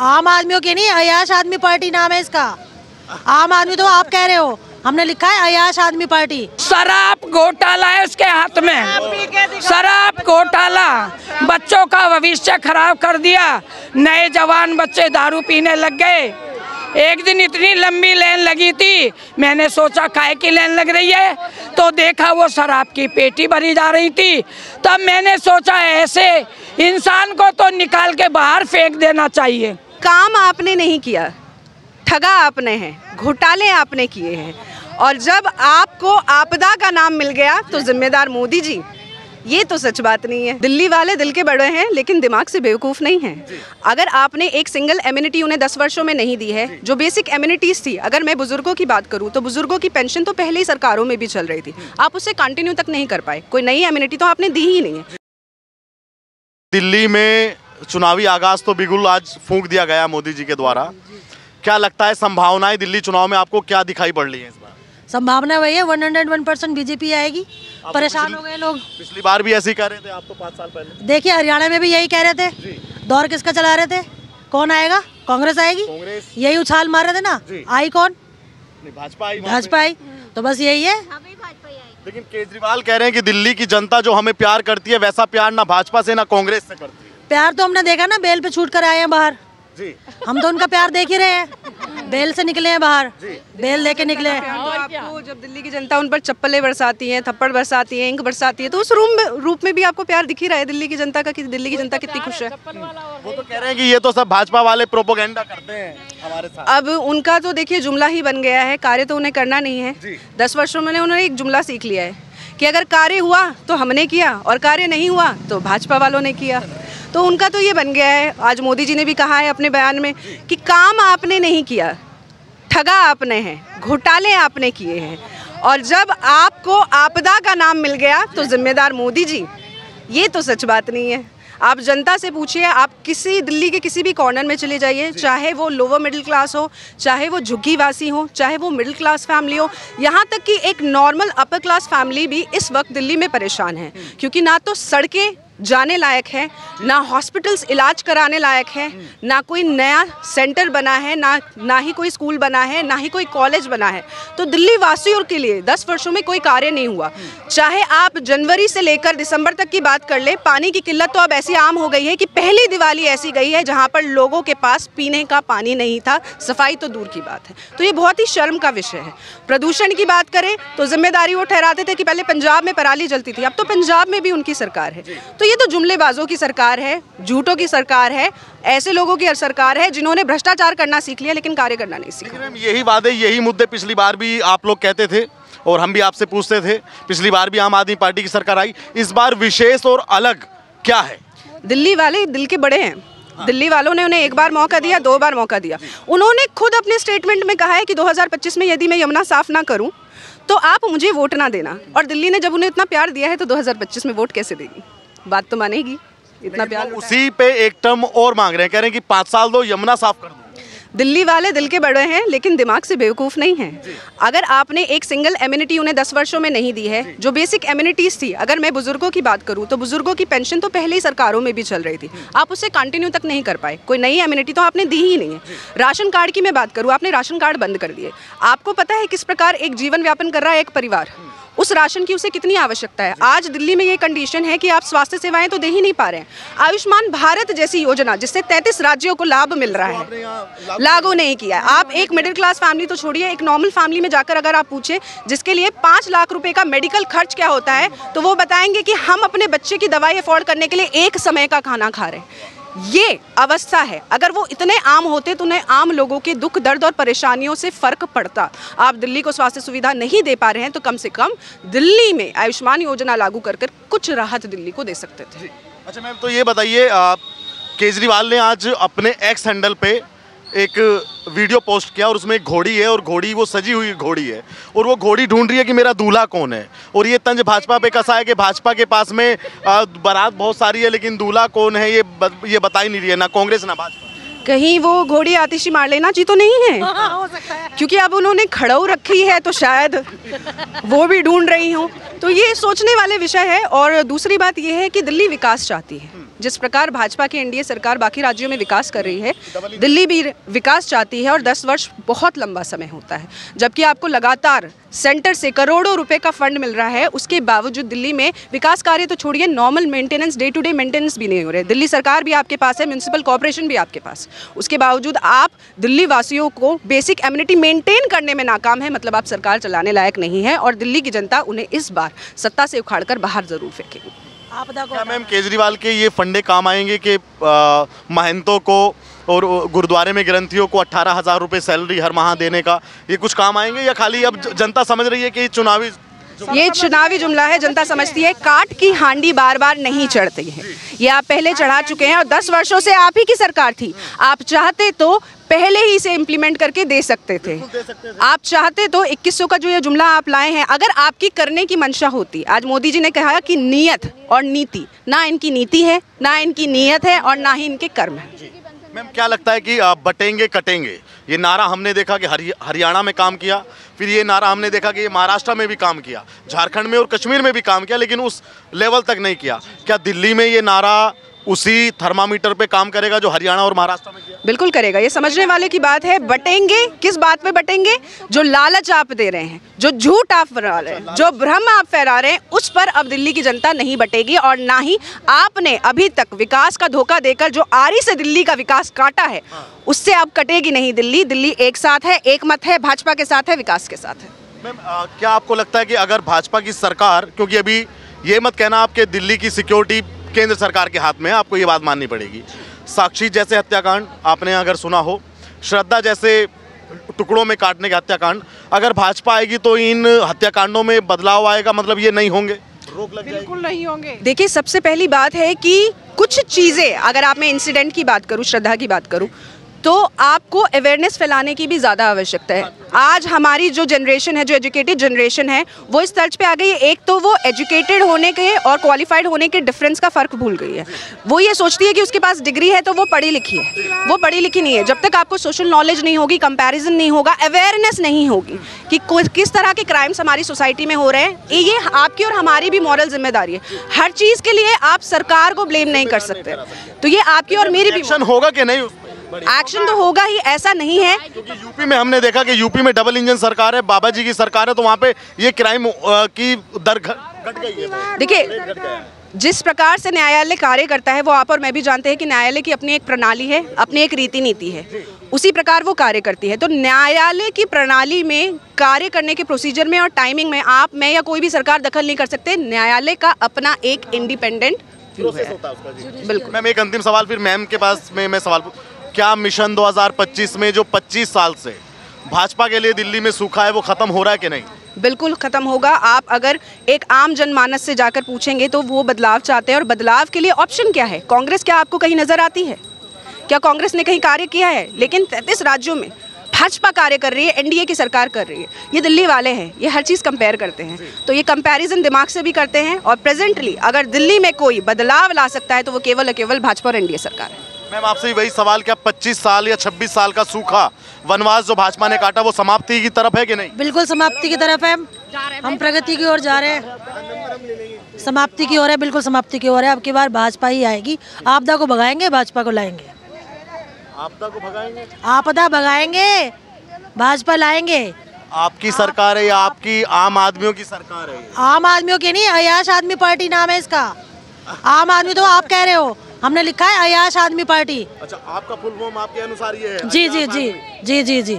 आम आदमियों की नहीं, अय्याश आदमी पार्टी नाम है इसका। आम आदमी तो आप कह रहे हो, हमने लिखा है अय्याश आदमी पार्टी। शराब घोटाला है उसके हाथ में, शराब घोटाला बच्चों का भविष्य खराब कर दिया। नए जवान बच्चे दारू पीने लग गए। एक दिन इतनी लंबी लाइन लगी थी, मैंने सोचा काहे की लाइन लग रही है, तो देखा वो शराब की पेटी भरी जा रही थी। तब मैंने सोचा ऐसे इंसान को तो निकाल के बाहर फेंक देना चाहिए। काम आपने नहीं किया, ठगा आपने है, घोटाले आपने किए हैं, और जब आपको आपदा का नाम मिल गया तो जिम्मेदार मोदी जी। ये तो सच बात नहीं है। दिल्ली वाले दिल के बड़े हैं लेकिन दिमाग से बेवकूफ़ नहीं हैं। अगर आपने एक सिंगल एमिनिटी उन्हें 10 वर्षों में नहीं दी है, जो बेसिक एमिनिटीज़ थी, अगर मैं बुजुर्गों की बात करूं तो बुजुर्गों की पेंशन तो पहले ही सरकारों में भी चल रही थी, आप उसे कंटिन्यू तक नहीं कर पाए। कोई नई एमिनिटी तो आपने दी ही नहीं है। दिल्ली में चुनावी आगाज तो बिल्कुल आज फूंक दिया गया मोदी जी के द्वारा। क्या लगता है संभावनाएं दिल्ली चुनाव में आपको क्या दिखाई पड़ रही है इस बार? संभावना वही है 101% बीजेपी आएगी। परेशान हो गए लोग। पिछली बार भी ऐसे ही कह रहे थे आप तो 5 साल पहले। देखिए हरियाणा में भी यही कह रहे थे। दौर किसका चला रहे थे? कौन आएगा? कांग्रेस आएगी। यही उछाल मार रहे थे ना। आई कौन? भाजपा आई। भाजपा आई, तो बस यही है। लेकिन केजरीवाल कह रहे हैं कि दिल्ली की जनता जो हमें प्यार करती है वैसा प्यार ना भाजपा से ना कांग्रेस से करती है। प्यार तो हमने देखा ना, बेल पे छूट कर आए हैं बाहर जी। हम तो उनका प्यार देख ही रहे हैं, बेल से निकले हैं बाहर, बेल लेके निकले हैं। तो आपको जब दिल्ली की जनता उन पर चप्पलें बरसाती है, थप्पड़ बरसाती है, इंक बरसाती है, तो उस रूप में भी आपको प्यार दिख ही रहा है दिल्ली की जनता का कि दिल्ली की जनता कितनी खुश है। वो तो कह रहे हैं कि ये तो सब भाजपा वाले प्रोपोगेंडा करते हैं हमारे साथ। अब उनका तो देखिए जुमला ही बन गया है, कार्य तो उन्हें करना नहीं है। 10 वर्षों में उन्होंने एक जुमला सीख लिया है कि अगर कार्य हुआ तो हमने किया और कार्य नहीं हुआ तो भाजपा वालों ने किया। तो उनका तो ये बन गया है। आज मोदी जी ने भी कहा है अपने बयान में कि काम आपने नहीं किया, ठगा आपने है, घोटाले आपने किए हैं, और जब आपको आपदा का नाम मिल गया तो जिम्मेदार मोदी जी। ये तो सच बात नहीं है। आप जनता से पूछिए, आप किसी दिल्ली के किसी भी कॉर्नर में चले जाइए, चाहे वो लोअर मिडिल क्लास हो, चाहे वो झुग्गीवासी हो, चाहे वो मिडिल क्लास फैमिली हो, यहाँ तक कि एक नॉर्मल अपर क्लास फैमिली भी इस वक्त दिल्ली में परेशान है, क्योंकि ना तो सड़कें जाने लायक है, ना हॉस्पिटल्स इलाज कराने लायक है, ना कोई नया सेंटर बना है, ना ही कोई स्कूल बना है, ना ही कोई कॉलेज बना है। तो दिल्ली वासियों के लिए 10 वर्षों में कोई कार्य नहीं हुआ। चाहे आप जनवरी से लेकर दिसंबर तक की बात कर ले, पानी की किल्लत तो अब ऐसी आम हो गई है कि पहली दिवाली ऐसी गई है जहाँ पर लोगों के पास पीने का पानी नहीं था, सफाई तो दूर की बात है। तो ये बहुत ही शर्म का विषय है। प्रदूषण की बात करें तो जिम्मेदारी वो ठहराते थे कि पहले पंजाब में पराली जलती थी, अब तो पंजाब में भी उनकी सरकार है। तो ये तो जुमलेबाजों की सरकार है, झूठों की सरकार है, ऐसे लोगों की सरकार है जिन्होंने भ्रष्टाचार करना सीख लिया लेकिन कार्य करना नहीं सीखा। यही वादे, यही मुद्दे पिछली बार भी आप लोग कहते थे और हम भी आपसे पूछते थे। पिछली बार भी आम आदमी पार्टी की सरकार आई, इस बार विशेष और अलग क्या है? दिल्ली वाले दिल के बड़े हैं। दिल्ली वालों ने उन्हें 1 बार मौका दिया, 2 बार मौका दिया। उन्होंने खुद अपने स्टेटमेंट में कहा है कि 2025 में यदि मैं यमुना साफ ना करूं तो आप मुझे वोट ना देना। और दिल्ली ने जब उन्हें इतना प्यार दिया है तो 2025 में वोट कैसे देगी? बात तो मानेगी। इतना प्यार उसी पे एक टर्म और मांग रहे हैं, कह रहे हैं कि 5 साल दो, यमुना साफ कर दो। दिल्ली वाले दिल के बड़े हैं लेकिन दिमाग से बेवकूफ़ नहीं हैं। अगर आपने एक सिंगल एमिनिटी उन्हें 10 वर्षों में नहीं दी है, जो बेसिक एमिनिटीज़ थी, अगर मैं बुजुर्गों की बात करूं तो बुजुर्गों की पेंशन तो पहले ही सरकारों में भी चल रही थी, आप उसे कंटिन्यू तक नहीं कर पाए। कोई नई एमिनिटी तो आपने दी ही नहीं है। राशन कार्ड की मैं बात करूँ, आपने राशन कार्ड बंद कर दिए। आपको पता है किस प्रकार एक जीवन व्यापन कर रहा है एक परिवार, उस राशन की उसे कितनी आवश्यकता है। आज दिल्ली में ये कंडीशन है कि आप स्वास्थ्य सेवाएं तो दे ही नहीं पा रहे हैं। आयुष्मान भारत जैसी योजना जिससे 33 राज्यों को लाभ मिल रहा है, लागू नहीं किया है। आप एक मिडिल क्लास फैमिली तो छोड़िए, एक नॉर्मल फैमिली में जाकर अगर आप पूछे जिसके लिए 5 लाख रुपए का मेडिकल खर्च क्या होता है, तो वो बताएंगे कि हम अपने बच्चे की दवाई अफोर्ड करने के लिए 1 समय का खाना खा रहे हैं। ये अवस्था है। अगर वो इतने आम होते तो उन्हें आम लोगों के दुख दर्द और परेशानियों से फर्क पड़ता। आप दिल्ली को स्वास्थ्य सुविधा नहीं दे पा रहे हैं तो कम से कम दिल्ली में आयुष्मान योजना लागू कर कुछ राहत दिल्ली को दे सकते थे। अच्छा मैम, तो ये बताइए, केजरीवाल ने आज अपने एक्स हैंडल पे एक वीडियो पोस्ट किया और उसमें एक घोड़ी है और घोड़ी वो सजी हुई घोड़ी है और वो घोड़ी ढूंढ रही है कि मेरा दूल्हा कौन है। और ये तंज भाजपा पे कसा है कि भाजपा के पास में बारात बहुत सारी है लेकिन दूल्हा कौन है ये बता ही नहीं रही है, ना कांग्रेस ना भाजपा। कहीं वो घोड़ी आतिशी मार लेना जी तो नहीं है? हो सकता है, क्योंकि अब उन्होंने खड़ाऊ रखी है तो शायद वो भी ढूंढ रही हूँ। तो ये सोचने वाले विषय है। और दूसरी बात ये है कि दिल्ली विकास चाहती है। जिस प्रकार भाजपा की एनडीए सरकार बाकी राज्यों में विकास कर रही है, दिल्ली भी विकास चाहती है और 10 वर्ष बहुत लंबा समय होता है। जबकि आपको लगातार सेंटर से करोड़ों रुपए का फंड मिल रहा है, उसके बावजूद दिल्ली में विकास कार्य तो छोड़िए, normal maintenance, day to day maintenance भी नहीं हो रहे। दिल्ली सरकार भी आपके पास है, म्यूनिसिपल कॉर्पोरेशन भी आपके पास, उसके बावजूद आप दिल्ली वासियों को बेसिक एमिनिटी मेंटेन करने में नाकाम है। मतलब आप सरकार चलाने लायक नहीं है और दिल्ली की जनता उन्हें इस बार सत्ता से उखाड़कर बाहर जरूर फेंकेगी। क्या मैम केजरीवाल के ये फंडे काम आएंगे कि महंतों को और गुरुद्वारे में ग्रंथियों को 18,000 रुपये सैलरी हर माह देने का, ये कुछ काम आएंगे या खाली अब जनता समझ रही है कि ये चुनावी जुमला है? जनता समझती है काट की हांडी बार बार नहीं चढ़ती है, ये आप पहले चढ़ा चुके हैं और 10 वर्षों से आप ही की सरकार थी। आप चाहते तो पहले ही इसे इम्प्लीमेंट करके दे सकते थे। आप चाहते तो 2100 का जो ये जुमला आप लाए हैं, अगर आपकी करने की मंशा होती, आज मोदी जी ने कहा कि नियत और नीति, ना इनकी नीति है, ना इनकी नीयत है और ना ही इनके कर्म है। मैम क्या लगता है कि बटेंगे कटेंगे, ये नारा हमने देखा कि हरियाणा में काम किया, फिर ये नारा हमने देखा कि ये महाराष्ट्र में भी काम किया, झारखंड में और कश्मीर में भी काम किया, लेकिन उस लेवल तक नहीं किया। क्या दिल्ली में ये नारा उसी थर्मामीटर पे काम करेगा जो हरियाणा और महाराष्ट्र में किया? बिल्कुल करेगा, ये समझने वाले की बात है। बटेंगे किस बात पे बटेंगे? जो लालच आप दे रहे हैं, जो झूठ आप फैला रहे हैं, जो भ्रम आप फैला रहे हैं, उस पर अब दिल्ली की जनता नहीं बटेगी। और ना ही आपने अभी तक विकास का धोखा देकर जो आरी से दिल्ली का विकास काटा है, उससे अब कटेगी नहीं दिल्ली। दिल्ली एक साथ है, एक मत है, भाजपा के साथ है, विकास के साथ है। मैम क्या आपको लगता है कि अगर भाजपा की सरकार, क्योंकि अभी ये मत कहना आपके दिल्ली की सिक्योरिटी केंद्र सरकार के हाथ में है, आपको ये बात माननी पड़ेगी, साक्षी जैसे हत्याकांड आपने अगर सुना हो, श्रद्धा जैसे टुकड़ों में काटने के हत्याकांड, अगर भाजपा आएगी तो इन हत्याकांडों में बदलाव आएगा, मतलब ये नहीं होंगे, रोक लग जाएगी? बिल्कुल नहीं होंगे। देखिए, सबसे पहली बात है कि कुछ चीज़ें, अगर आप मैं इंसिडेंट की बात करूँ, श्रद्धा की बात करूँ, तो आपको अवेयरनेस फैलाने की भी ज़्यादा आवश्यकता है। आज हमारी जो जनरेशन है, जो एजुकेटेड जनरेशन है, वो इस तर्ज पे आ गई है। एक तो वो एजुकेटेड होने के और क्वालिफाइड होने के डिफरेंस का फ़र्क भूल गई है। वो ये सोचती है कि उसके पास डिग्री है तो वो पढ़ी लिखी है, वो पढ़ी लिखी नहीं है। जब तक आपको सोशल नॉलेज नहीं होगी, कंपैरिजन नहीं होगा, अवेयरनेस नहीं होगी कि किस तरह के क्राइम्स हमारी सोसाइटी में हो रहे हैं, ये आपकी और हमारी भी मॉरल जिम्मेदारी है। हर चीज़ के लिए आप सरकार को ब्लेम नहीं कर सकते, तो ये आपकी और मेरी भी। एक्शन होगा कि नहीं? एक्शन तो होगा ही, ऐसा नहीं है। क्योंकि यूपी में हमने देखा कि यूपी में डबल इंजन सरकार है, बाबा जी की सरकार है, तो वहाँ पे ये क्राइम की दर घट गई है। देखिए, जिस प्रकार से न्यायालय कार्य करता है, वो आप और मैं भी जानते हैं कि न्यायालय की अपनी एक प्रणाली है, अपनी एक रीति नीति है, उसी प्रकार वो कार्य करती है। तो न्यायालय की प्रणाली में कार्य करने के प्रोसीजर में और टाइमिंग में आप, मैं या कोई भी सरकार दखल नहीं कर सकते। न्यायालय का अपना एक इंडिपेंडेंट प्रोसेस होता है उसका। बिल्कुल। मैम एक अंतिम सवाल फिर मैम के पास मैं सवाल पूछ, क्या मिशन 2025 में जो 25 साल से भाजपा के लिए दिल्ली में सूखा है वो खत्म हो रहा है कि नहीं? बिल्कुल खत्म होगा। आप अगर एक आम जनमानस से जाकर पूछेंगे तो वो बदलाव चाहते हैं, और बदलाव के लिए ऑप्शन क्या है? कांग्रेस क्या आपको कहीं नजर आती है? क्या कांग्रेस ने कहीं कार्य किया है? लेकिन 33 राज्यों में भाजपा कार्य कर रही है, एनडीए की सरकार कर रही है। ये दिल्ली वाले हैं, ये हर चीज़ कंपेयर करते हैं, तो ये कंपैरिजन दिमाग से भी करते हैं। और प्रेजेंटली अगर दिल्ली में कोई बदलाव ला सकता है तो वो केवल भाजपा और एनडीए सरकार है। मैम आपसे वही सवाल, क्या 25 साल या 26 साल का सूखा वनवास जो भाजपा ने काटा वो समाप्ति की तरफ है कि नहीं? बिल्कुल समाप्ति की तरफ है, हम प्रगति की ओर जा रहे हैं, समाप्ति की ओर है, बिल्कुल समाप्ति की ओर है। अब की बार भाजपा ही आएगी, आपदा को भगाएंगे, भाजपा को लाएंगे। आपदा को भगाएंगे, आपदा भगाएंगे, भाजपा लाएंगे। आपकी सरकार है या आपकी आम आदमियों की सरकार है? आम आदमियों की नहीं, अयाश आदमी पार्टी नाम है इसका। आम आदमी तो आप कह रहे हो, हमने लिखा है अयाश आदमी पार्टी। अच्छा, आपका फुल फॉर्म आपके अनुसार ये है? जी जी जी जी जी जी।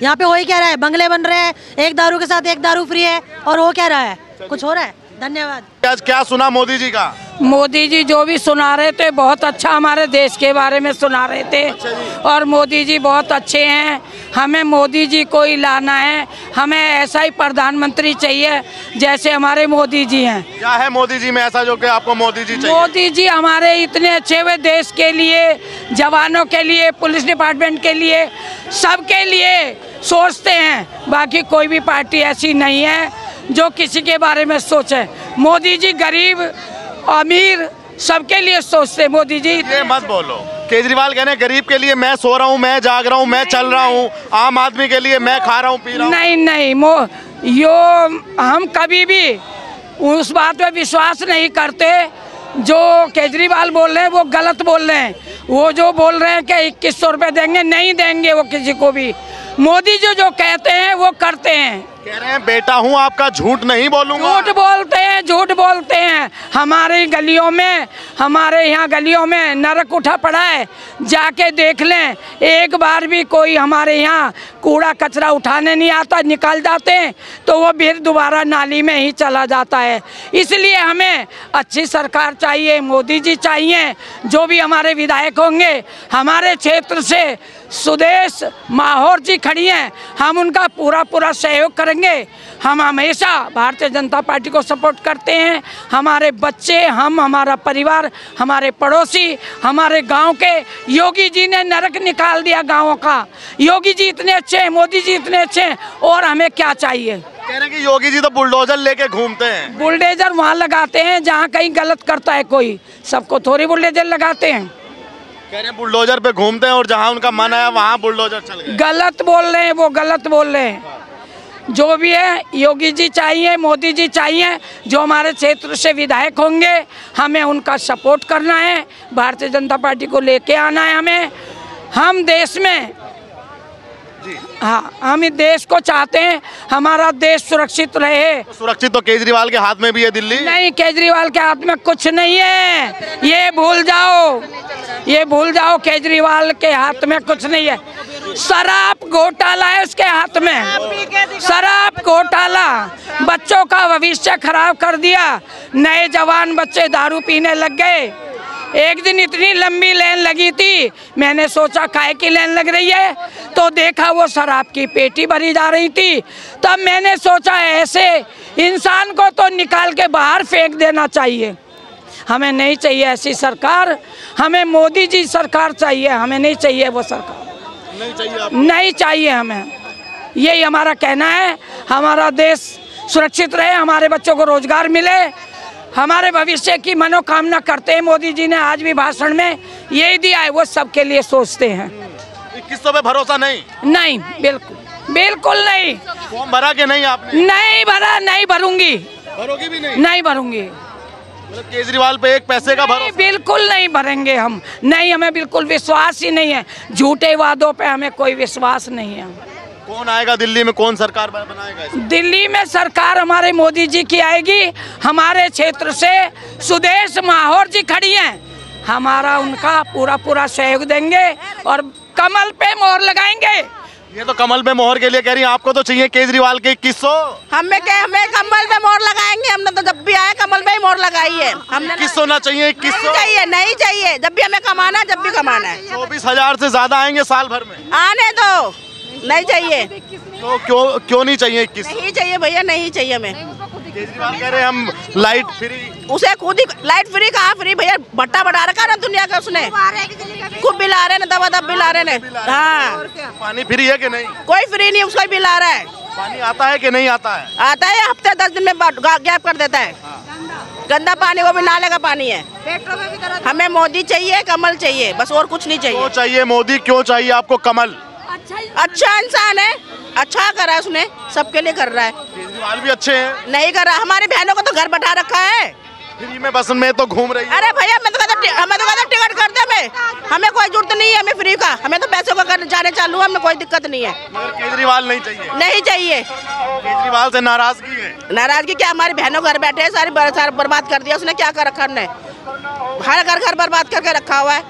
यहाँ पे वही कह रहा है, बंगले बन रहे हैं, एक दारू के साथ एक दारू फ्री है, और वो कह रहा है कुछ हो रहा है। धन्यवाद। आज क्या सुना मोदी जी का? मोदी जी जो भी सुना रहे थे बहुत अच्छा हमारे देश के बारे में सुना रहे थे, और मोदी जी बहुत अच्छे हैं। हमें मोदी जी को ही लाना है, हमें ऐसा ही प्रधानमंत्री चाहिए जैसे हमारे मोदी जी हैं। क्या है मोदी जी में ऐसा जो कि आपको मोदी जी चाहिए? मोदी जी हमारे इतने अच्छे हुए, देश के लिए, जवानों के लिए, पुलिस डिपार्टमेंट के लिए, सबके लिए सोचते हैं। बाकी कोई भी पार्टी ऐसी नहीं है जो किसी के बारे में सोचे। मोदी जी गरीब अमीर सबके लिए सोचते हैं मोदी जी। ये मत बोलो, केजरीवाल कहने गरीब के लिए मैं सो रहा हूँ, मैं जाग रहा हूँ, मैं चल रहा हूँ, आम आदमी के लिए मैं खा रहा हूँ, पी रहा हूँ। नहीं, हम कभी भी उस बात पे विश्वास नहीं करते। जो केजरीवाल बोल रहे हैं वो गलत बोल रहे हैं। वो जो बोल रहे हैं कि 2100 रुपये देंगे, नहीं देंगे वो किसी को भी। मोदी जी जो कहते हैं वो करते हैं। कह रहे हैं बेटा हूँ आपका, झूठ नहीं बोलूंगा। झूठ बोलते हैं, झूठ बोलते हैं। हमारे गलियों में, हमारे यहाँ गलियों में नरक उठा पड़ा है, जाके देख लें। एक बार भी कोई हमारे यहाँ कूड़ा कचरा उठाने नहीं आता, निकल जाते हैं तो वो फिर दोबारा नाली में ही चला जाता है। इसलिए हमें अच्छी सरकार चाहिए, मोदी जी चाहिए। जो भी हमारे विधायक होंगे, हमारे क्षेत्र से सुदेश माहौर जी खड़ी हैं, हम उनका पूरा सहयोग करेंगे। हम हमेशा भारतीय जनता पार्टी को सपोर्ट करते हैं। हमारे बच्चे, हमारा परिवार, हमारे पड़ोसी, हमारे गांव के, योगी जी ने नरक निकाल दिया गांवों का। योगी जी इतने अच्छे हैं, मोदी जी इतने अच्छे हैं, और हमें क्या चाहिए। कह रहे हैं कि योगी जी तो बुलडोजर लेके घूमते हैं। बुलडोजर वहाँ लगाते हैं जहाँ कहीं गलत करता है कोई, सबको थोड़ी बुलडोजर लगाते हैं। कह रहे हैं बुलडोजर पे घूमते हैं और जहाँ उनका मन आया वहाँ बुलडोजर चल गए। गलत बोल रहे हैं, वो गलत बोल रहे हैं। जो भी है, योगी जी चाहिए, मोदी जी चाहिए। जो हमारे क्षेत्र से विधायक होंगे, हमें उनका सपोर्ट करना है। भारतीय जनता पार्टी को लेके आना है हमें। हम देश में, हाँ, हम इस देश को चाहते हैं, हमारा देश सुरक्षित रहे। सुरक्षित तो केजरीवाल के हाथ में भी है दिल्ली। नहीं, केजरीवाल के हाथ में कुछ नहीं है, ये भूल जाओ, ये भूल जाओ। केजरीवाल के हाथ में कुछ नहीं है। शराब घोटाला है उसके हाथ में, शराब घोटाला। बच्चों का भविष्य खराब कर दिया। नए जवान बच्चे दारू पीने लग गए। एक दिन इतनी लंबी लाइन लगी थी, मैंने सोचा काहे की लाइन लग रही है, तो देखा वो शराब की पेटी भरी जा रही थी। तब मैंने सोचा ऐसे इंसान को तो निकाल के बाहर फेंक देना चाहिए। हमें नहीं चाहिए ऐसी सरकार, हमें मोदी जी सरकार चाहिए। हमें नहीं चाहिए वो सरकार, नहीं चाहिए हमें। यही हमारा कहना है। हमारा देश सुरक्षित रहे, हमारे बच्चों को रोजगार मिले, हमारे भविष्य की मनोकामना करते हैं। मोदी जी ने आज भी भाषण में यही दिया है, वो सबके लिए सोचते हैं। 2100 पे भरोसा नहीं? नहीं, बिल्कुल नहीं। फॉर्म भरा कि नहीं आपने? नहीं भरा, नहीं भरूंगी। भरोगी भी नहीं? नहीं भरूंगी। मतलब केजरीवाल पे एक पैसे का भरोसा? बिल्कुल नहीं भरेंगे हम। नहीं, हमें बिल्कुल विश्वास ही नहीं है। झूठे वादों पे हमें कोई विश्वास नहीं है। कौन आएगा दिल्ली में, कौन सरकार बनाएगा इसमें? दिल्ली में सरकार हमारे मोदी जी की आएगी। हमारे क्षेत्र से सुदेश माहौर जी खड़ी हैं, हमारा उनका पूरा सहयोग देंगे और कमल पे मोहर लगाएंगे। ये तो कमल पे मोहर के लिए कह रही है, आपको तो चाहिए केजरीवाल के 2100। हमें कमल पे मोहर लगाएंगे। हमने तो जब भी आए कमल पे ही मोहर लगाई है। हमने 2100 ना चाहिए? 2100 चाहिए, नहीं चाहिए। जब भी हमें कमाना है, जब भी कमाना है। 24,000 से ज्यादा आएंगे साल भर में। आने दो, नहीं चाहिए। तो क्यों नहीं चाहिए 2100? नहीं चाहिए भैया, नहीं चाहिए हमें। केजरीवाल कह रहे हैं हम लाइट फ्री। उसे खुद ही लाइट फ्री, कहाँ फ्री भैया, भट्टा बढ़ा रखा ना दुनिया का उसने। खूब बिल आ रहे हैं, दबा दब बिल आ रहे हैं। हाँ, पानी फ्री है कि नहीं? कोई फ्री नहीं, उसका बिल आ रहा है। पानी आता है कि नहीं आता है? आता है, हफ्ते 10 दिन में गैप कर देता है। गंदा पानी, वो भी नाले का पानी है। हमें मोदी चाहिए, कमल चाहिए, बस और कुछ नहीं चाहिए। क्यों चाहिए मोदी, क्यों चाहिए आपको कमल? अच्छा इंसान है, अच्छा कर रहा है उसने, सबके लिए कर रहा है। केजरीवाल भी अच्छे हैं। नहीं कर रहा, हमारी बहनों को तो घर बैठा रखा है। फ्री में बस में तो घूम रही है। अरे भैया, हमें तो टिकट कर दे। हमें कोई जरूरत नहीं है, हमें फ्री का। हमें तो पैसों का जाने चालू है, हमें कोई दिक्कत नहीं है। मगर केजरीवाल नहीं चाहिए? नहीं चाहिए। केजरीवाल से नाराजगी है? नाराजगी क्या, हमारी बहनों घर बैठे हैं, सारी बर्बाद कर दिया उसने। क्या कर रखा हमने, हर घर बर्बाद करके रखा हुआ है।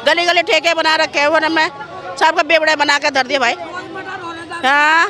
गली गली ठेके बना रखे हैं, सबका बेवड़े बना के धर दिए भाई। हाँ,